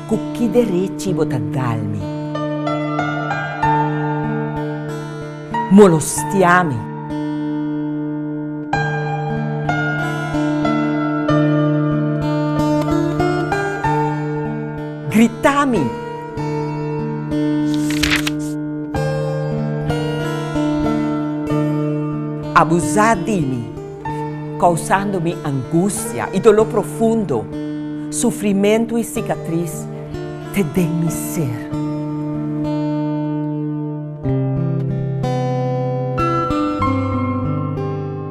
Con chi diretti bota dalmi? Molostiami. Gritami. Abusadimi, causandomi angustia e dolor profundo, sofrimento e cicatriz, te dei-me ser.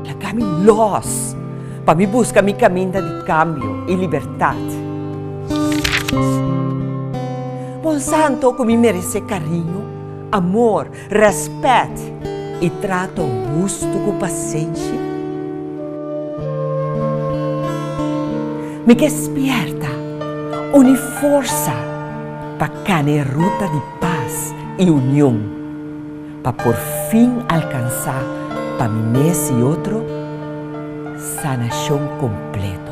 Lagami luz, para me buscar mi caminho de cambio e liberdade. Bom santo que me merece carinho, amor, respeito e trato justo com paciência. Me despierta, une força para caminhar ruta de paz e união, para por fim alcançar para mim e outro sanação completa.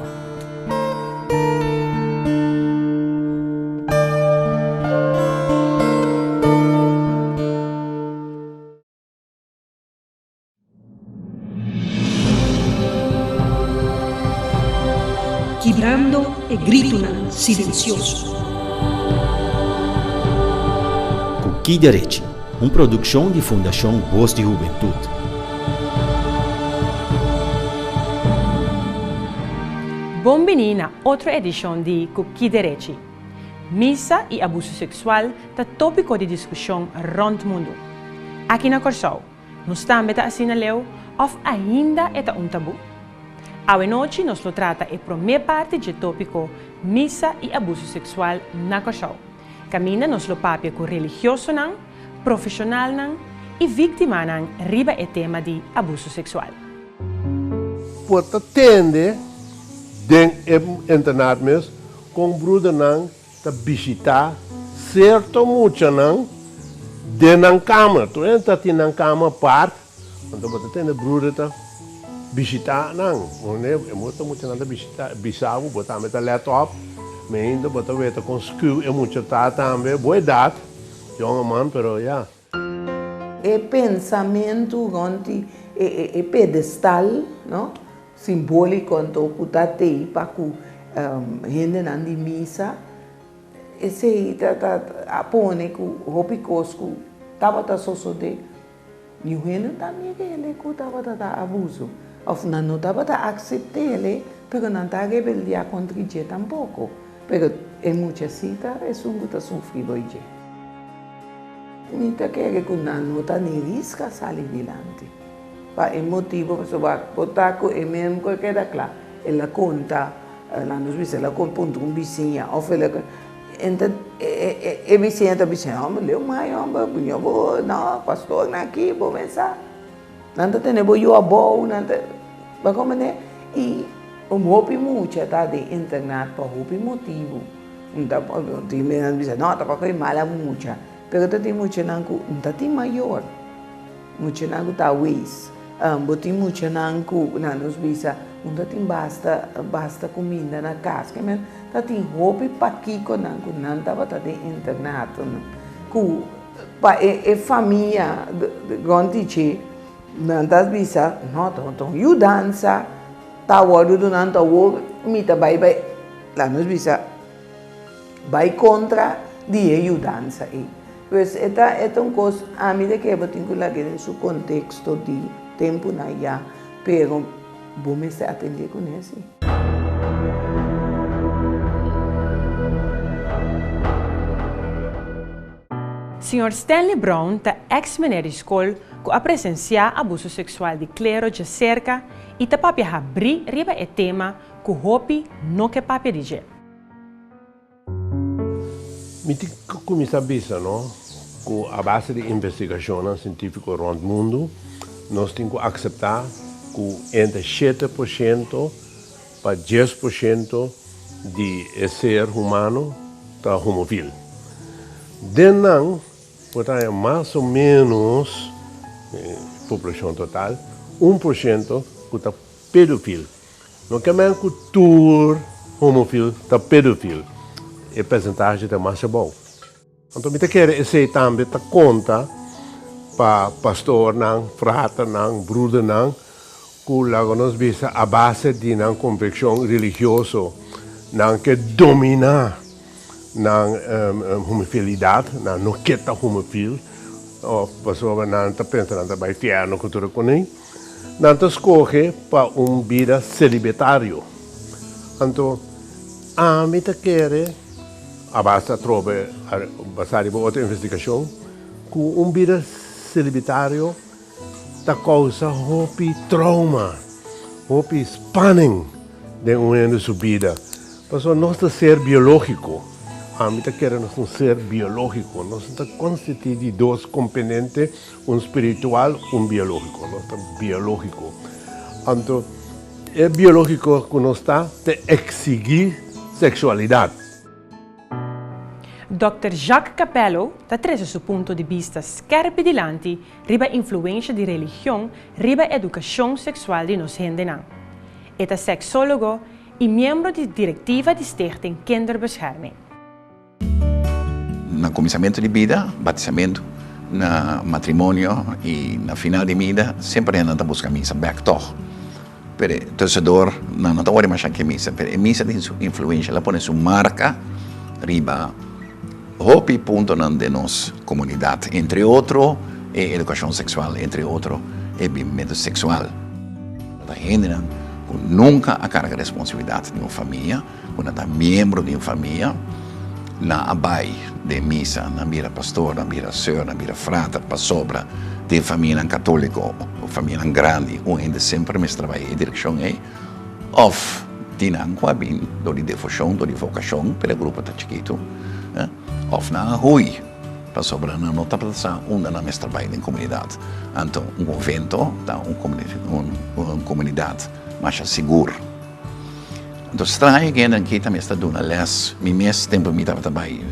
Quebrando e grito silencioso. Com que direito? Uma produção de Fundação Voz de Juventude. Bem-vindo a outra edição de Com que direito? Missa e abuso sexual é tópico de discussão rond o mundo. Aqui na Corsol, nós também assinalamos ou ainda é um tabu. Hoje nós lo trata a primeira parte do tópico missa e abuso sexual na Corsol. Camina nos lo papia com religioso não, profissional não e vítima não riba o tema de abuso sexual. Pode atender dentro internet mesmo com bruda não ta visitar certo muito não dentro da cama. Tu entra na cama parte, então pode atender bruda ta visitar não, é muito nada visitar, bisavo, botar meta laptop, mas ainda botar meta com skill é muito tá também, boa idade, jovem man, pero já. É pensamento onde é pedestal, não? Simbólico onde puta tei para que gente não de missa, esse apone que roupa cosco, tava tá só de, e o gente também que ele que tava tá abuso. Of não estava a aceitar ele, porque não está rebeldia contra ele tampouco. Porque é muita cita, é um que está sofrendo hoje. Então, quer que não está nem risca sair adiante. Para o motivo, você vai botar com o mesmo que queda claro. Ela conta, lá nos vizinhos, ela conta com vizinha, ou ela então, a vizinha está dizendo, homem, leu mais, homem, eu vou, não, pastor, aqui, vou pensar. Nanti tene boyo abo nanti bagaimana e hopi muito tá de internet para hopi motivo então tem mesmo bisa não tá para mala muito pero tem muito nanku não tem maior muito nanku tá wis boti muito nanku nanos bisa não tem basta comida na casa que men tá tem hopi paquico nanku não tá para de internet ku pa e família gontiche nantas bisa no to you dança tá wadu do nanto wo mita vai lá nos bisa vai contra die you dança e pues é um coisa a mim de que eu tenho que lagar em seu contexto de tempo na ya pero vou me atender com esse. Sr. Stanley Brown é ex-menor de escola que presenciar abuso sexual de clero de cerca e te papia abrir riba o tema que o hopi não quer papia dizer. Me tem que começar a pensar, não? Com a base de investigação científica around o mundo, nós temos que aceitar que entre 7% para 10% de ser humano está homofílico. Denang, portanto, mais ou menos, população total, 1% que está pedofilo. Não quer mais que todo homofilo está pedofilo. e percentagem de mais bom. Então, me quero esse também ta conta para pastor não, frata não, bruder não, que logo nos visa a base de não convicção religiosa, não que domina não homofilia, não quer homofil, ou pessoa não está pensando na baitiano cultura com ele, não escolhe para vida celibatário. Então, a mim quero a base trova basada em outra investigação que vida celibatário da causa hopi trauma, hopi spanning de uma sua vida. Porque nosso ser biológico, a mim quero um ser biológico, nós estamos constituídos de dois componentes, espiritual e biológico, nós estamos biológico. Então, é biológico que nós está de exigir sexualidade. Dr. Jacques Capello traz seu ponto de vista scherpe dilanti riba influência de religião riba educação sexual de nos gente. É sexólogo e membro da diretiva de Stichting Kinderbescherming. No começamento de vida, batizamento, no matrimônio e no final de vida, sempre a gente busca missa back toch. Pero torcedor não está mais que missa, pero a missa tem sua influência, ela põe sua marca riba hopi ponto de nossa comunidade, entre outros, é educação sexual, entre outros, é vivimento sexual. A gente nunca a carga de responsabilidade de uma família, quando está membro de uma família, na abai de missa, na mira pastor, na mira senhor, na mira frata, para sobra, de família católica ou família grande, onde sempre me trabalha em direção é, of tinang qua bin, do de devoção, do de vocação, pelo grupo tá chiquito, of na rui, para sobra na nota para passar, onde na mestra trabalha em comunidade. Então, convento, tá, uma comunidade mais segura. Então, estranho que aqui também está dando les, me mês tempo me estava também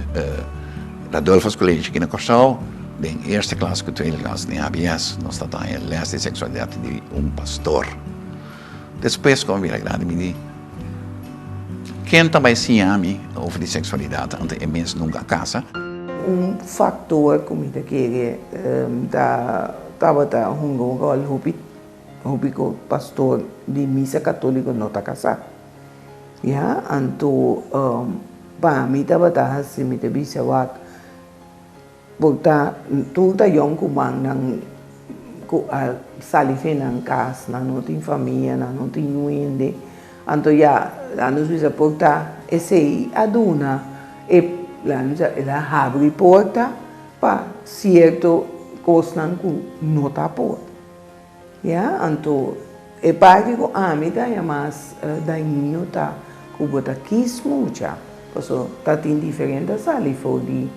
Radolfo's College aqui na Corsal, em eerste classe, tweede classe, em ABS, nós estamos em les de sexualidade de pastor. Depois, como vira grande, me diz, quem também se ama over de sexualidade, antes é mesmo nunca casa. Fator como que estava o pastor de missa católica não está casado. Ya, então, para mim estava assim, me teve saber, porque tudo tá young kumang salife nang casa, não tem família, não tem ninguém. Então, já, lá nos visa porta, esse aduna, e lá nos ela abre porta para certo coisa que não está porta. Ya, então, e parte que a mim tá mais dainho tá Cuba tá quis muito, porque tá tem diferente a sali for de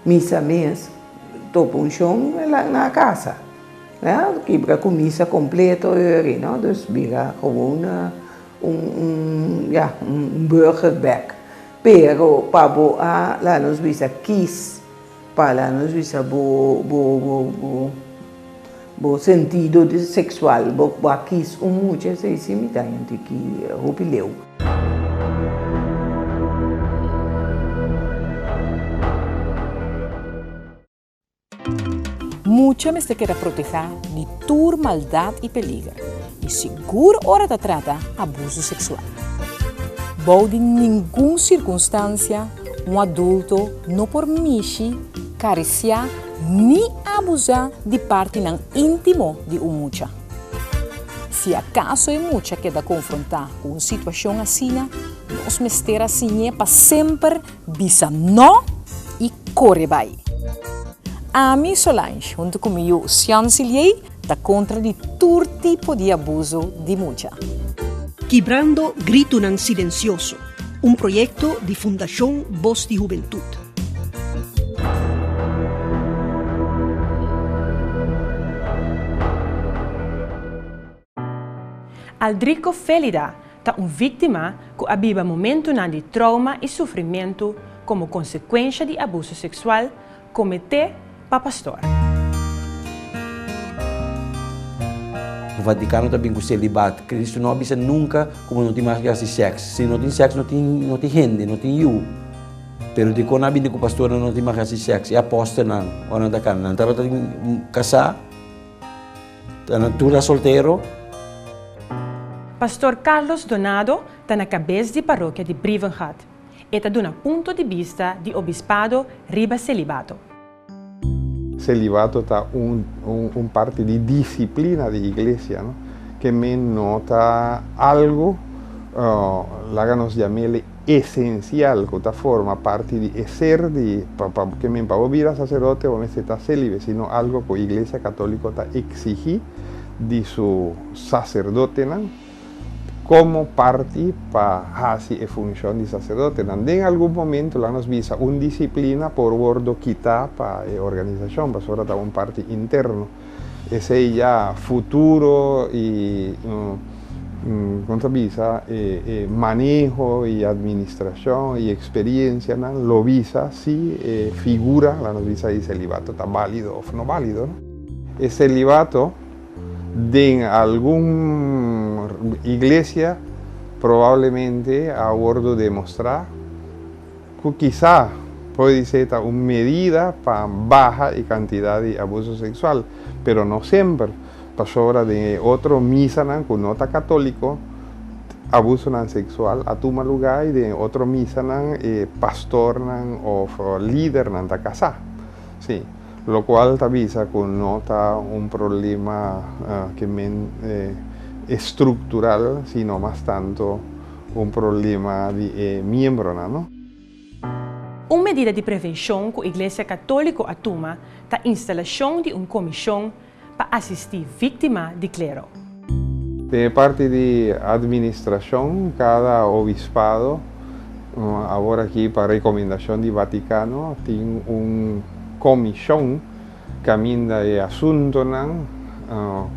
missa mês, topo um chão lá na casa, né? Que para com missa completa, não, então vira gewoon burgerback. Pero para lá nos visa quis, para lá nos visa bo sentido de sexual, bo quis muito se imita gente que rupileu. Mucha me quer proteger de toda maldade e perigo. E seguro hora da trata abuso sexual. Bom de nenhuma circunstância adulto não permite cariciar nem abusar de parte não íntimo de mucha. Se acaso mucha queda confrontar com uma situação assim, nós mester assim para sempre bisa não e corre vai. A mim Solange, junto comigo, Ciancilier, está contra de todo tipo de abuso de mucha. Quebrando Grito Nan Silencioso, un proyecto de Fundación Voz de Juventud. Aldrico Felida é uma vítima que abiba momento de trauma e sofrimento como consequência de abuso sexual cometido para pastor. Vaticano também com celibato. Cristo não avisa nunca como não tem mais que sexo. Se não tem sexo, não tem gente, não tem eu. Pero de quando abinde com o pastor não tem mais que sexo. E aposta não, orang da cara. Não estava casar, tu era solteiro. Pastor Carlos Donado está na cabeça de paróquia de Brivengat e está dando ponto de vista do obispado riba celibato. Celibato está parte de disciplina da igreja, ¿no? Que me nota algo, lá nos chamamos essencial, que está forma parte de ser, que me para vir sacerdote ou me está célibe, sino algo que a igreja católica está exigir de su sacerdote, ¿no? Como parte para hacer a función de sacerdote. En algún momento la nos visa una disciplina por bordo quitar para la organización, para ahora está un parte interno. Ese ya futuro y manejo y administración y experiencia, ¿no? Lo visa si figura, la nos visa y celibato está válido o no válido, ¿no? El celibato de alguna iglesia probablemente a bordo demostrar que quizá puede ser una medida para baja y cantidad de abuso sexual, pero no siempre. Pasó ahora de otro misa que no está católico, abuso sexual a toma lugar y de otro misa pastor o líder está casado. Sí. Lo cual te avisa que no está un problema estructural, sino más tanto un problema de miembro, ¿no? Una medida de prevención que la Iglesia Católica toma es la instalación de una comisión para asistir víctimas de clero. De parte de administración, cada obispado, ahora aquí para recomendación del Vaticano, tiene un comisión que camina de asuntos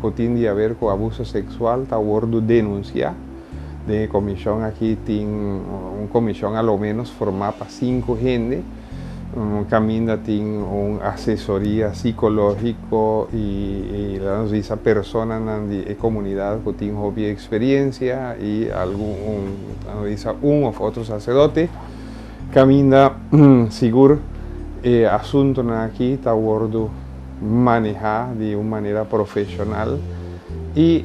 que tiene a ver con abuso sexual, a bordo denuncia. De comisión aquí tiene una comisión a lo menos formada para 5 gente. Camina tiene una asesoría psicológica y esa persona de la comunidad que tiene obvia experiencia y uno o otro sacerdote camina seguro. Asunto aquí está a bordo manejar de una manera profesional y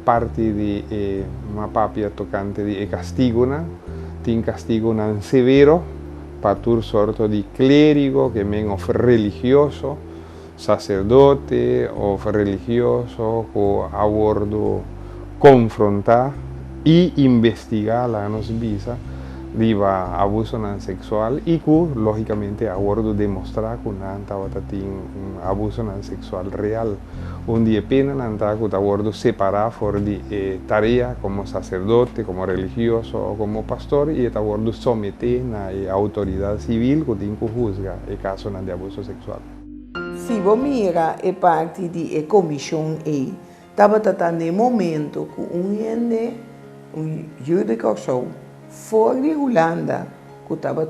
parte de una papia tocante de castigo, tiene castigo severo para todo sorto de clérigo, que men of religioso, sacerdote o religioso que a bordo confrontar y investigar la nos visa diva abuso sexual y que lógicamente a bordo demostrar que un abuso sexual real. Un día pena nanta que a bordo separar for de tarea como sacerdote, como religioso o como pastor y a bordo someter a la autoridad civil que tiene que juzgar el caso de abuso sexual. Si vos mira a parte de la comisión estaba tratando el momento que un jurídico fora de Holanda, que estava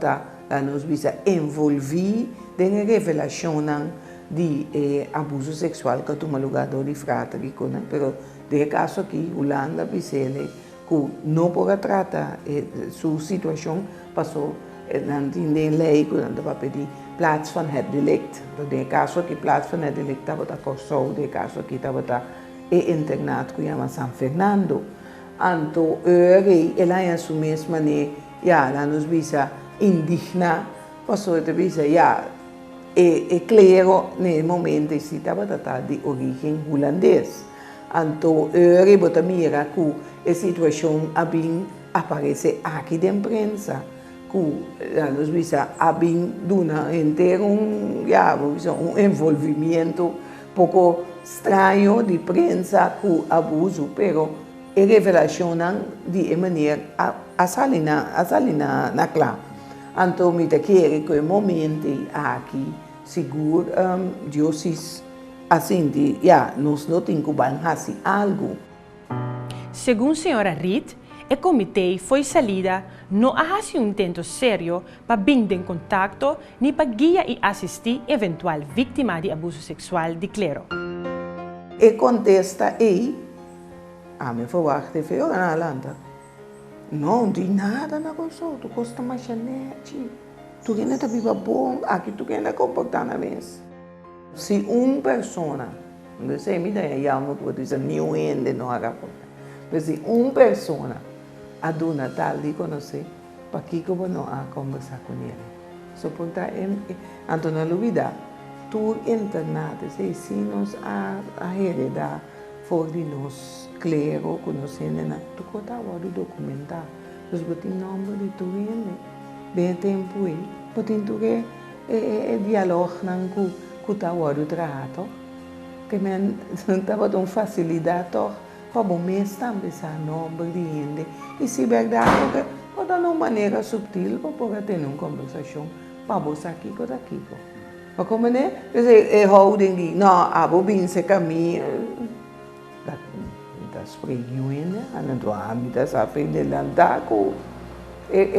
nos visa envolver em revelação de abuso sexual que toma lugar de fratérico, né? Pero de caso aqui, Holanda disse que não pode tratar sua situação passou na lei que estava pedir plaats van het delict. De caso aqui plaats van het delict estava Corsou, de caso aqui estava internato que chama San Fernando. Anto ela é a mesma maneira, ela nos visa indigna, passou de visa, claro, no momento, se estava tratando de origem holandês. Anto bota mira que a situação aparece aqui na imprensa, que nos visa duna inteiro envolvimento pouco estranho de prensa com abuso, pero e revelação de maneira a salina na clá. Então, me quer que o momento aqui seguro diocese assim de nós não temos que fazer algo. Segundo a senhora Reed, o comitê foi salida não há um tento sério para vir em contato nem para guiar e assistir eventual vítima de abuso sexual de clero. E contesta ei, me verwacht veel aan Alanda. Não, de nada na coisa, tu gosta mais chanete. Tu quer não viva bom, aqui tu quer não comportar na mesa. Se pessoa, não sei, me dá a alma que você não ende não haga por. Mas se pessoa, a dona tal de conhecer, para que eu não a conversar com ele. So porta Antônio Lubida, tu internado, se nos a heredar for de nós claro conhecendo na tu conta o documentar, os botin nome de tu ele, bem tempo aí, botin tu que diálogo não com tá o trato, que men tava tão facilidade para bom mês também sa nome de ele, e se verdade porque pode uma maneira subtil para poder ter uma conversação para você aqui com daqui. Mas como né, é holding de não, a bobin se caminha das preguições, né, do âmbito das afins lá daco,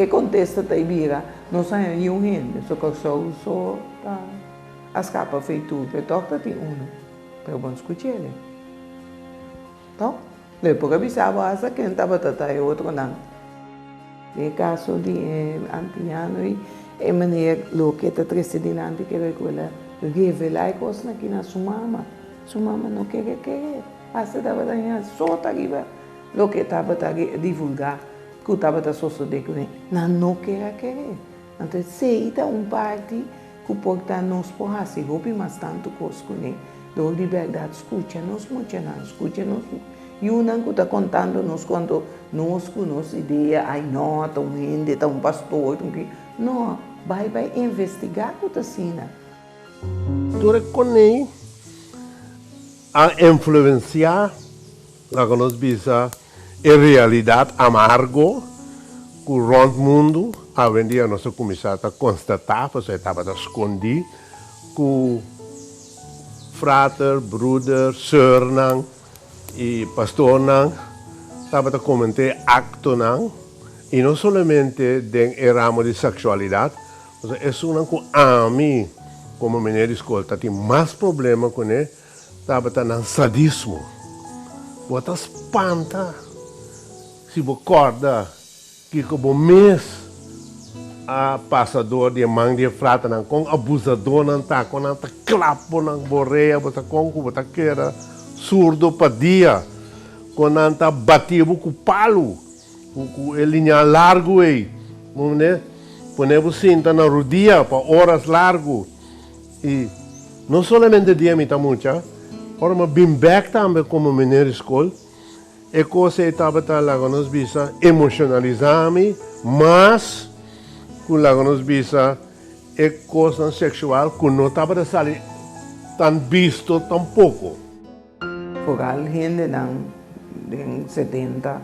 contesta da ibira, não sai nenhum gente, só que só tá as capas feitas, que toca tem para bom escutar ele. Então, depois que avisava essa quem estava tratando outro não. No caso de antiano e maneira que está precedente que recuela, revela coisas aqui na sua mama não quer que essa estava daí só tá aqui lo que estava divulgar, que estava sucedendo, não quer que, então se está parte que porta nos porra se roupa mas tanto coisa né, do liberdade escuta nos e o não está contando nos quando nos ideia ai não tá gente tá pastor não vai investigar o tacina tu reconhece a influenciar a que nos bisa em realidade amargo que o mundo a vendia nosso comissário a constatar porque estava escondido que frater, brother, sœur e pastor estava a comentar acto e não somente em ramo de sexualidade, mas é uma que a mim como menina de escola tem mais problema com ele estava no sadismo. Você espanta se você acorda que como mês a passador de mão de frata com abusador não tá com não tá clapo não borreia você com você queira surdo para dia com não tá batido com palo com linha largo aí né ponemos cinta na rodia para horas largo e não somente dia me tá muita ora mas bem back também como menino escola e coisa estava lá com nós bisa emocionalizar-me mas com lá com nós bisa é coisa sexual que não estava a sair tão visto tão pouco. Vooral gente de 70,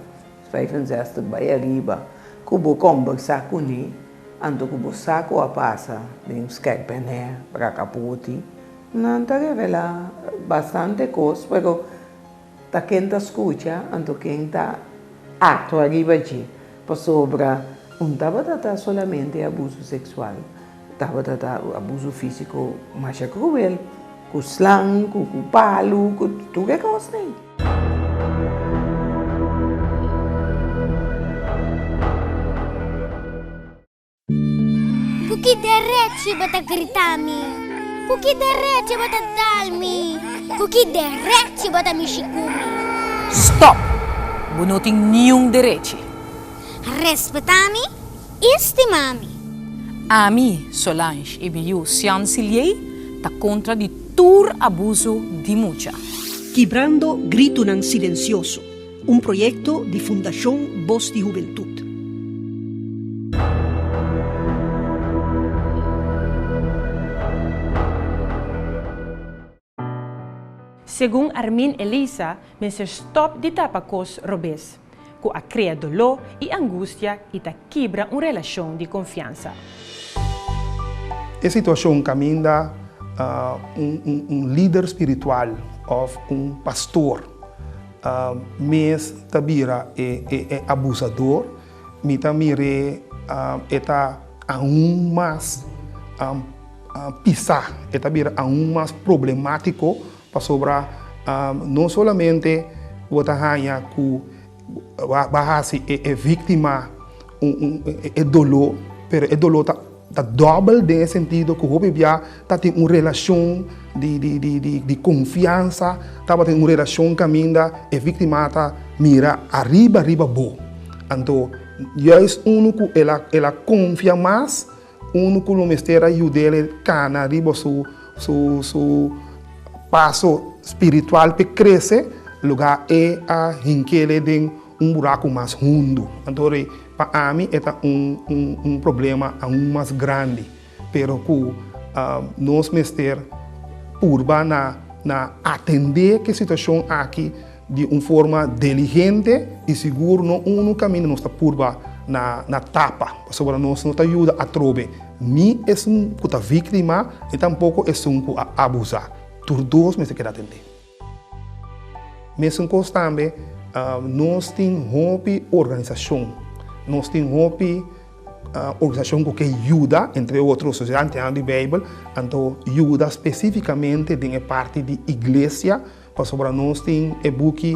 65 vai arriba, que vou conversar com ele, ando que vou saco a passa de Skype né para capote, não está revela bastante coisa, porque tá quem tá escuta, ando quem tá acto arriba de, para sobra não estava tratando solamente abuso sexual, estava tratando abuso físico mais cruel, com slang, com palo, com tudo que gosta. Kuki dereci bata gritami, kuki dereci bata dalmi, kuki dereci bata mishikumi. Stop! Bunuting niyong dereci. Respetami, estimami. Ami, Solange e Biu Sian Siliei, ta contra di tur abuso di mucha. Quebrando Grito Nan Silencioso, un proyecto de Fundación Voz de Juventud. Según Armin Elisa, mense stop di tapacos robes, que a crea dolor e angústia e ta quebra uma relação de confiança. A situação caminha líder espiritual ou pastor, mas tabira é abusador, me tamire está aún mais pisar, tabira aún mais problemático para sobre não somente bota hanya que bahasi é vítima é dolor, pero é dolor tá double de sentido que o bebê tá tem uma relação de confiança, tá tem uma relação que ainda é vítima tá mira arriba bom. Então, juist único ela confia mais, único no mistério ajuda ele cana arriba su passo espiritual para crescer, lugar é a hinquele de buraco mais fundo. Então, para mim é problema aún mais grande, pero que nós mistério purba na atender que situação aqui de uma forma diligente e seguro, no caminho não está purba na tapa, sobre nós não ajuda a trobe. Nem é que está vítima e tampouco é que abusar. Por dois meses que atender. Mesmo que também nós temos organização, nós temos organização que ajuda, entre outros, sociedade de Bíblia, então ajuda especificamente na parte de igreja. Para nós tem e book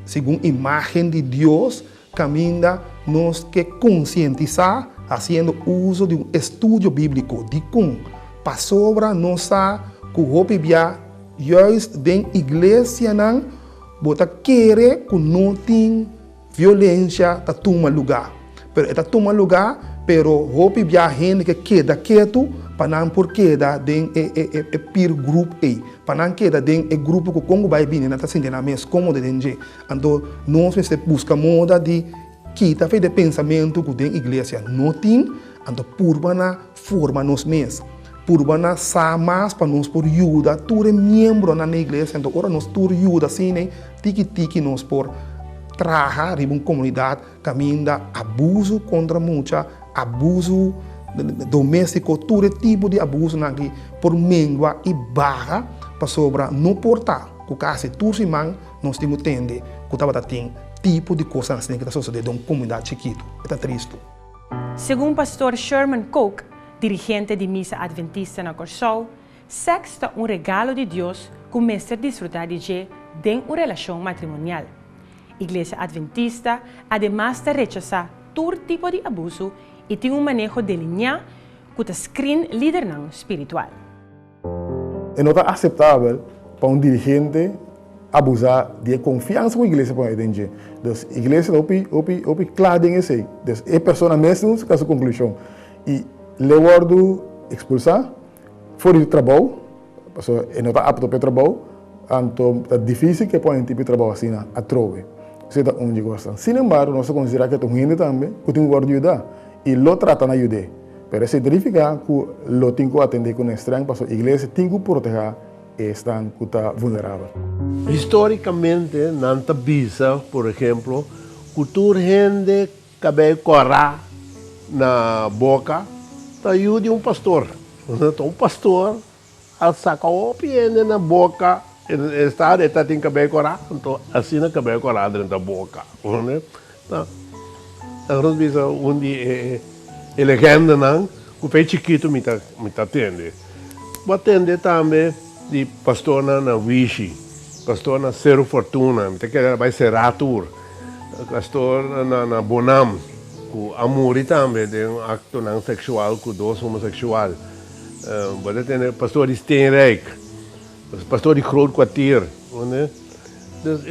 segundo imagem de Deus, caminha nós que conscientizar, fazendo uso de estudo bíblico, de como para sobre nossa que o bia juist den igreja não bota querer que não tem violência tá toma lugar, pero está toma lugar, pero o bia gente que queda quieto para não por queda den peer group aí, para não queda den grupo que como vai vir na tá sentindo a mesma como de denje, então nós se busca moda de quita fe de pensamento que den igreja não tem, então por na forma nos mesmos. Purbana sa mais para nós por ajuda, tu é membro na igreja, então agora nós tu ajuda assim, né? Tiki nós por trabalhar em uma comunidade caminha abuso contra muita, abuso doméstico, todo tipo de abuso aqui por mengua e barra para sobra não portar, que quase tudo se man nós temos tende, que tava tem tipo de coisa assim que está sucedendo em uma comunidade chiquito, é triste. Segundo o pastor Sherman Coke, dirigente de Misa Adventista na Corsol, sexo é regalo de Deus que o mestre desfrutar de uma relação matrimonial. Igreja Adventista, además de rechazar todo tipo de abuso e tem manejo de linha que screen liderança espiritual. É não aceitável para dirigente abusar de confiança com a igreja para entender. Então, a igreja é clara em isso. Então, é pessoa mesmo que faz a conclusão. E levado expulsar, fora do trabalho, porque não está apto para o trabalho, então é difícil que pode tipo de trabalho assim a trove. Isso é onde gosta. Sin embargo, nós consideramos que tem gente também que tem que ajudar e lo trata na ajudar. Mas isso significa que lo tem que atender com estranho, porque a igreja tem que proteger estão que está vulnerável. Historicamente, nanta bisa, por exemplo, cultura gente cabelo correr na boca, tá de um pastor. Então, um pastor, al saca o piende na boca, está tem cabelo correr, então assim na cabelo correr dentro da boca, né? Então, nós bisa onde legenda não, que fez chiquito me atende. Vou atender também de pastor na Vichy, pastor na Cerro Fortuna, me que vai ser ator, pastor na Bonam, que amor também de um acto não sexual com dois homossexual. Vou atender pastor de Steenrijk, pastor de Groot Kwartier, né? Dus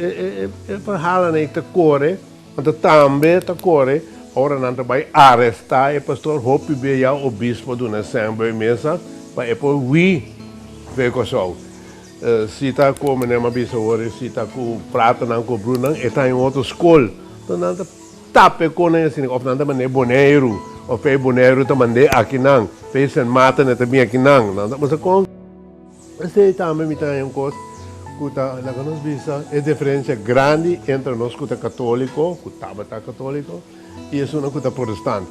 verhalen niet te koren, want het também te koren, ora não vai arrestar o pastor hope bij jou obispo doen assembly mesa, para depois ver com só. Se está com uma bisavó, se está com prata não com Bruno, está em outra escola, então não tape com assim, ou não também boneiro, ou fez boneiro também aqui não, fez sem mata também aqui não, mas com esse também me tem coisa. Na que nós visa é diferença grande entre nós que é católico, que estava católico, e isso não que é protestante.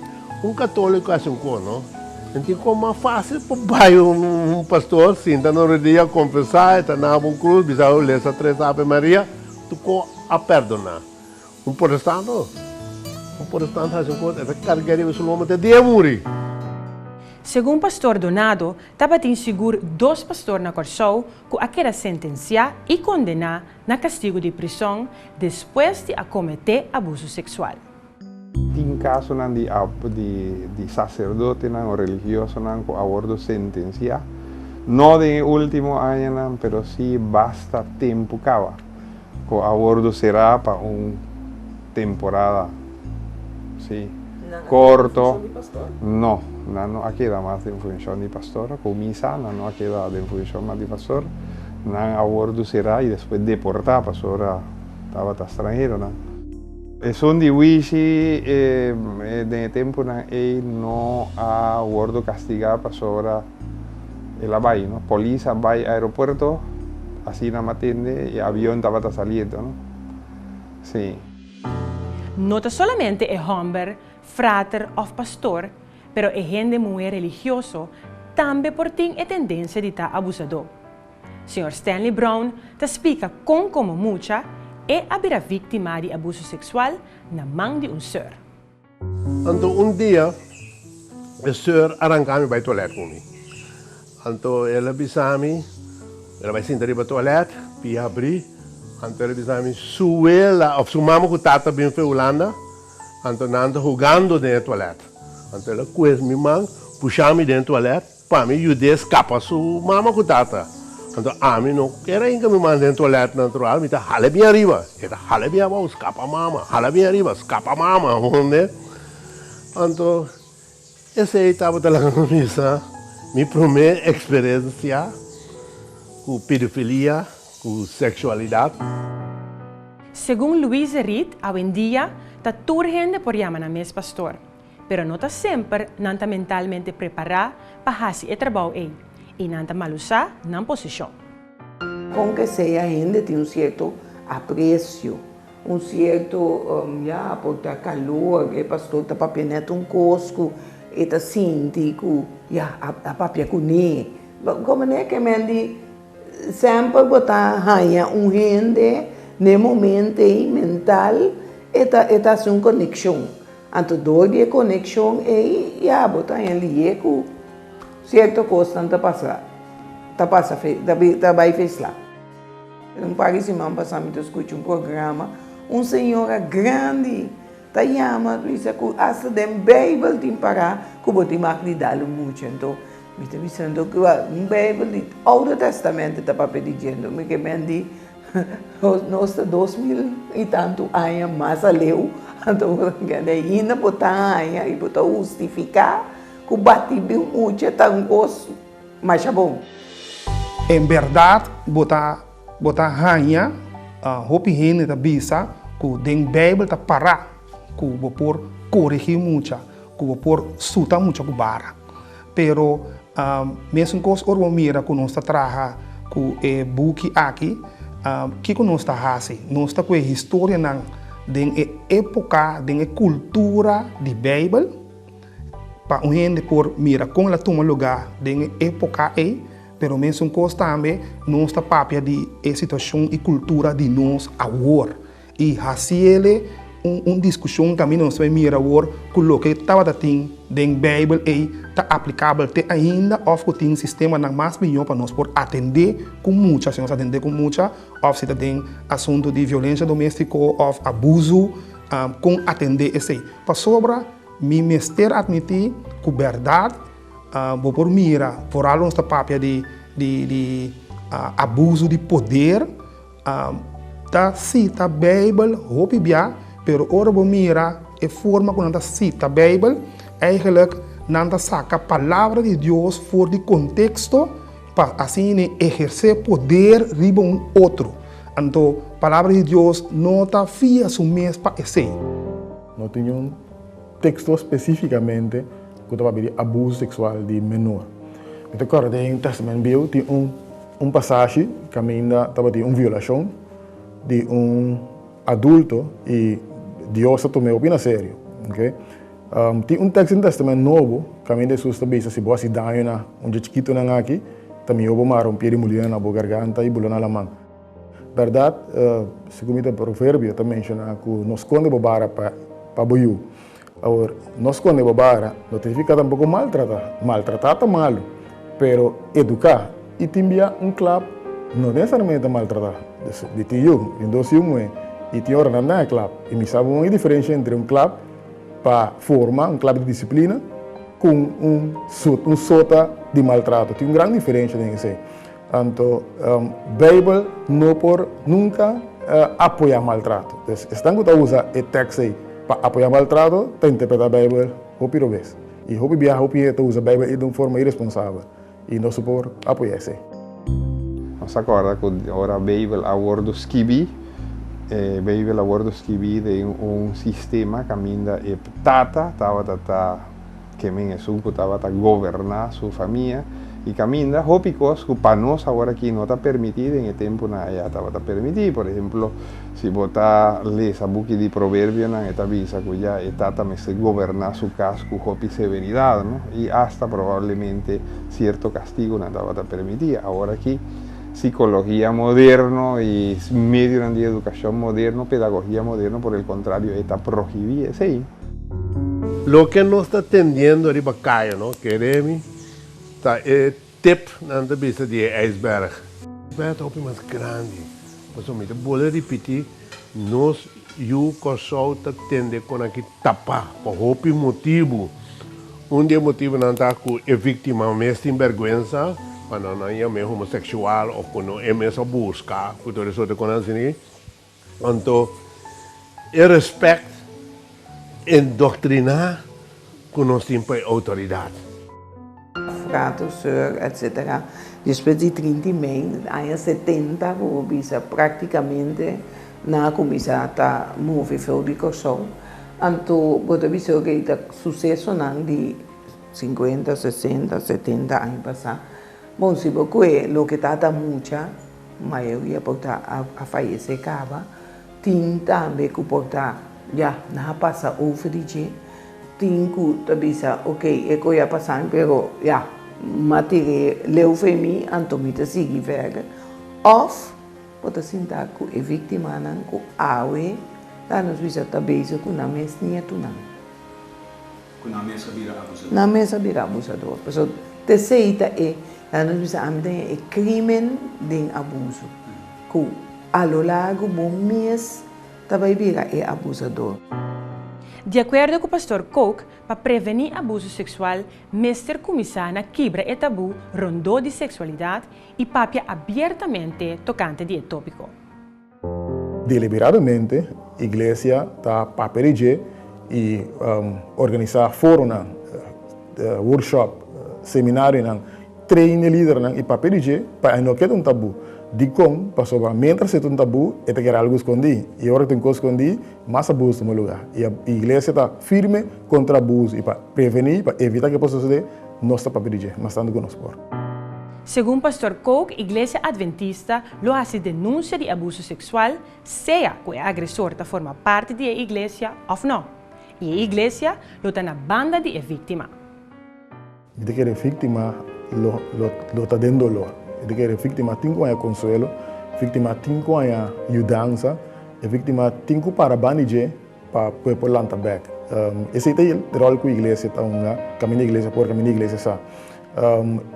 Católico é assim, não? Então, como é fácil para pastor, sinta no dia confessar, está na cruz, bisa ler essa 3 Ave Maria, tu a perdonar. Protestante é assim, é carregar o nome de Deus morrer. Segundo pastor Donado, tapatin seguro 2 pastores na Corsou que aquela sentenciar e condenar na castigo de prisão depois de cometer abuso sexual. Tem caso de sacerdote ou religioso que abordo sentencia, não de último ano, pero sim basta tempo cava. Que abordo será para temporada, sim, corto. Não queda mais de função de pastor, com misa não queda de função mais de pastor. Não abordo será e depois deportar pastora estava estrangeiro, não. É um de wishi de tempo na não abordo castigar pastora ela vai, não? Polícia vai ao aeroporto, assim não atende e o avião estava saliendo, não? Sim. Não solamente é homem, frater ou pastor, pero é gente muito religioso, também por ter a tendência de estar abusador. Sr. Stanley Brown te explica como muita é a vítima de abuso sexual na mão de senhor. Então, dia, o senhor arrancou-me para o toalete comigo. Então, ela disse-me, ela vai sentar para o toalete, para abrir. Então, ela disse-me, sua mama que tata bem para a Holanda, então, ela jogando dentro do toalete. Então, ela coisa minha mão, puxa-me dentro do toalete, para me ajudar a escapar sua mama que tata. Então, a mim não quero ainda me mandar dentro do toalete natural, me está rala bem arriba. Está rala bem abaixo, escapa a mama. Rala bem arriba, escapa a mama, né? Então, esse aí estava falando nisso, minha primeira experiência com pedofilia, com sexualidade. Segundo Luiz Reed, hoje em dia, está urgente por chamar a mes pastor, pero não está sempre mentalmente preparado para fazer o trabalho aí. E não está mal usar na posição. Com que seja, ainda tem certo apreço, certo, porque a calor, o pastor está papinete cosco, e está sentindo, a papia com ele. Como é que me sempre botar raia gente, no momento mental, está uma conexão. Então, dois conexão e botar ele com certo coisa não passa vai fez lá. Um par de semanas passamos a escutar programa, senhora grande, tá chama, disse que hasta den Bíblia tem para que bote mais de dar muito, então me está dizendo que Bíblia do Alto Testamento está pedindo, me que mendi nós 2000 e tanto anos mais a leu, então ainda botar e botar justificar que bate bem muito é tão gosto, mas é bom. Em verdade, botar rainha, hopi hene da bisa, que den Bíblia tá para, que vou por corrigir muito, que vou por suta muito que bara. Pero mesmo que os ormomira que nós traga, que é buki aqui, que nós tá fazendo, nós tá com a história nan, den época, den cultura de Bíblia. Para gente por mira com la toma lugar de época pero mesmo coisa também nossa papia de situação e cultura de nós agora e assim discussão também nós vai mira agora com o que estava tem den Bíblia está aplicável até ainda ou que tem sistema na mais melhor para nós por atender com muita se nós atender com muita ou se tem assunto de violência doméstica ou abuso com atender esse para sobra mi mester admitir que verdade, por mira, por algo nossa papia de abuso de poder, tá cita a Bíblia, hopi bia, pero ora por mira, a forma como nós cita a Bíblia, eigenlijk nós saca a palavra de Deus fora de contexto, para assim exercer poder riba outro. Então, a palavra de Deus não está fia su mês para esse. Não tinha texto especificamente que estava pedindo abuso sexual de menor. Então, agora, em Testamento Bíblico, tem passagem que ainda estava de violação de adulto e Deus tomou bem a sério. Okay? Tem texto no Testamento Novo que ainda Jesus também se boa se dá na chiquito na aqui, também houve uma rompida de mulher na boa garganta e bulana na mão. Verdade, segundo o provérbio também menciona que nós quando bobara para boiu. Agora, nós quando babara, não significa tampoco maltratar. Maltratar está malo, pero educar e te enviar club não necessariamente maltratar. De ti eu, em dois e te ora na club. E me sabe uma diferença entre club para formar, club de disciplina, com sota de maltrato. Tem uma grande diferença nisso. Então, Bíblia não por nunca apoiar maltrato. Então, estão a usar o texto aí para apoiar maltrato, para interpretar a Bíblia, hopi vez. E hopi biar, hopi usa a Bíblia de uma forma irresponsável. E não se pode apoiar isso. Nos acorda que ora a Bíblia aborda Skibi, Bíblia aborda Skibi de sistema que ainda é tata que men es un estava a governar sua família e caminha hópicos que para nós agora aqui não está permitido em tempo na já estava permitido. Por exemplo, se botar lês a book de provérbio na eta visa que já está também se governar sua casa com hopi severidade, não? E hasta provavelmente certo castigo não estava permitido. Agora aqui psicologia moderno e medio de educação moderno, pedagogia moderno, por el contrario, está prohibida. Sí. Lo que nos está atendiendo arriba caia, ¿no? Queremos tá tip na vista de iceberg. Iceberg é o mais grande. Pessoalmente, vou repetir, nós o pessoal está tendendo com aqui tapar por outro motivo. Dia motivo não está com a vítima mais sem vergonha, quando não é mesmo homossexual ou quando é mesmo buscar, por todo isso que assim. Então, o respeito indoctrinar com nós temos autoridade. Frato, sur, etc. Depois de 30 meses, anos 70, vou bisa praticamente na comissão a mover de coração. Então, vou dizer que está sucesso de 50, 60, 70 anos passados. Bom, se você o que está muita, maioria pode a falecer acaba, tem também que portar já não passa over de dia, tem que bisa, ok, é que eu ia passar, pero já material leu para mim, então me te seguir verga, of pode sentar com a vítima não com awe, lá nos bisa também com na mesninha tu não. Com na mesa vira abusador. Na mesa vira abusador, pessoal, terceira é lá nos bisa é crime de abuso, que a lo largo do mês também vira é abusador. De acordo com o pastor Coke, para prevenir abuso sexual, mestre começar na quebra e tabu rondou de sexualidade e papia abertamente tocante de tópico. Deliberadamente, a igreja está para pedir e organizar fórum, workshop, seminário, treine líder e para pedir para não quedar tabu. De como, passou para mientras se tem tabu, é que era algo escondido. E agora tem coisa escondida, mais abuso no lugar. E a igreja está firme contra abuso e para prevenir, para evitar que possa suceder, nós estamos para pedir, mas estamos conosco. Segundo o pastor Coke, a igreja adventista lo hace denúncia de abuso sexual, seja que o agressor forma parte da igreja ou não. E a igreja lo está na banda de vítima. De que a vítima lo está dando dolor. De que a vítima tem que consuelo, a vítima tem que ajudança, a vítima tem que para banir para pôr lanta back. Esse é o rol que a igreja está uma caminho igreja por caminho igreja sa.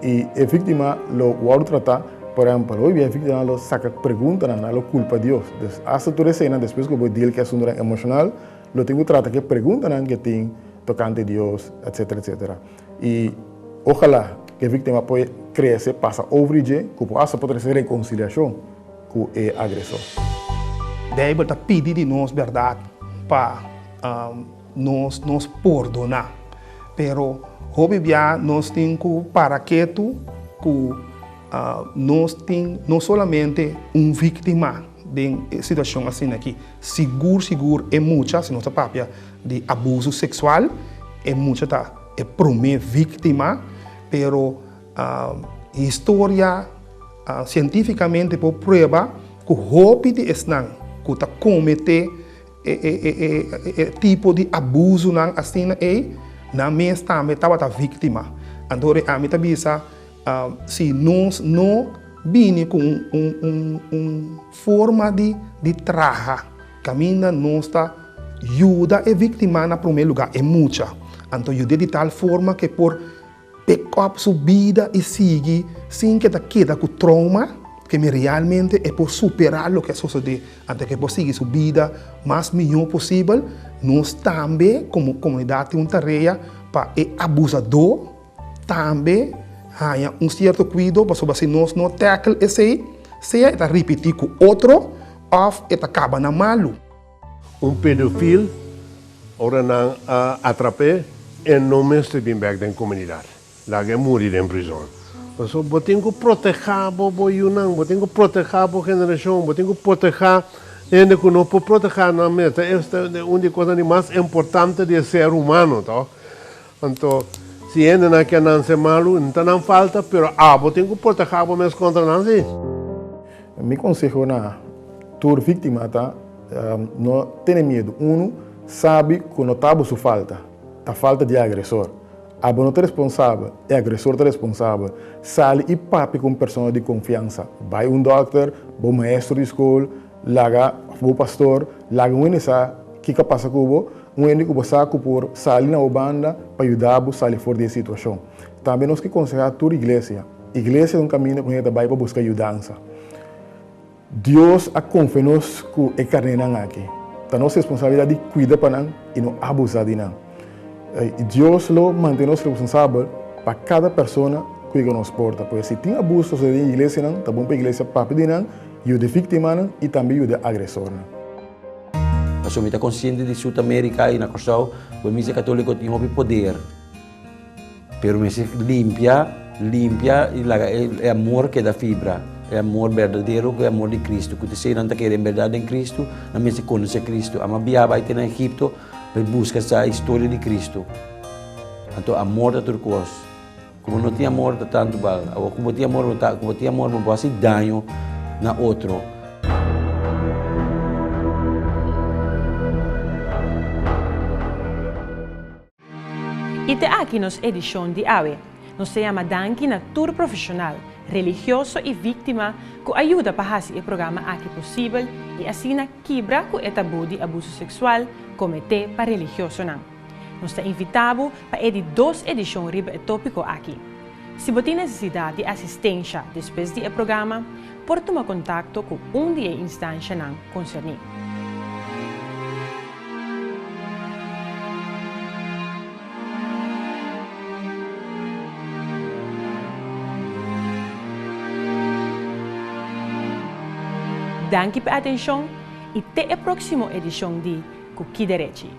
E a vítima lo pode tratar, por exemplo, hoje a vítima lo saca pergunta na lo culpa de Deus. Hasta tu recena depois que eu digo que é um drama emocional, lo tenho que tratar que pergunta que tem tocante Deus, etc, etc. E ojalá que a vítima pode crescer, passa over que possa poder ser reconciliação com o agressor. Deus está pedindo de nós verdade para nos perdonar. Pero hoje nós temos que para que nós temos não somente vítima de situação assim aqui. Seguro é muita, se nossa papia de abuso sexual é muita é primeira vítima. Pero história cientificamente por prova que o hobby de esnan que está cometer tipo de abuso não assim na mês também estava a vítima. Então a mim também se nós não vimos com forma de trabalhar, caminha nós está ayuda a víctima en primer lugar es mucha. Entonces ayuda de tal forma que por pick up su vida y sigue sin que te quede con trauma, que realmente es por superar lo que sucede, antes que por seguir su vida más mejor posible. Nós também, como comunidade, temos uma tarefa para o abusador também tenha certo cuidado para se nós não tackle esse, seja está repetir com outro ou está acaba na malo. Pedofilo, ora não atrapé e não me bem back da comunidade. Lá que morrer em prisão. Então, eu tenho que proteger a boiunang, eu tenho que proteger a geração, eu tenho que proteger gente que não pode proteger na meta. Esta é uma das coisas mais importantes do ser humano, tá? Então, se ainda não quer não ser malo, não falta, mas eu tenho que proteger a meus contra não ser. Meu conselho na toda vítima tá, não tenha medo. Sabe que não está a falta, a falta de agressor. A não é responsável, é agressor é responsável. Sale e papi com pessoa de confiança. Vai doutor, bom maestro de escola, laga bom pastor, laga que passa com o que você por sair na banda para ajudar a sair fora da situação. Também nós que aconselhar toda a igreja. A igreja é um caminho que a gente vai para buscar ajudança. Deus a confia-nos que é carne aqui. Então, nossa responsabilidade de cuidar para nós e não abusar de nós. Deus lo mantém-nos responsáveis para cada pessoa que nos porta. Porque se tem abuso na igreja, está bom para a igreja papi de nós, e o de vítima e também o de agressor. A gente está consciente de Sul-América e na Corsal, o Missa Católico tem o poder. Mas limpia e amor que dá fibra. É amor verdadeiro, que é amor de Cristo. Que você não está querendo verdade em Cristo, não me se conhece Cristo. A Mabia vai ter na Egipto, busca essa história de Cristo. Então, amor da turcos. Como não tem amor, está tanto mal. Como tem amor, não pode fazer dano na outro. E aqui nos edição de AVE. Nos se chama Danke na tour profissional, religioso e vítima, que ajuda para fazer o programa aqui possível e assim quebra com o tabu de abuso sexual comete para religioso não. Nós está invitado para editar 2 edições riba o tópico aqui. Se você tem necessidade de assistência depois do programa, pode tomar contato com de instância não concernida. Danke pela atenção e até a próxima edição de Que Direchi.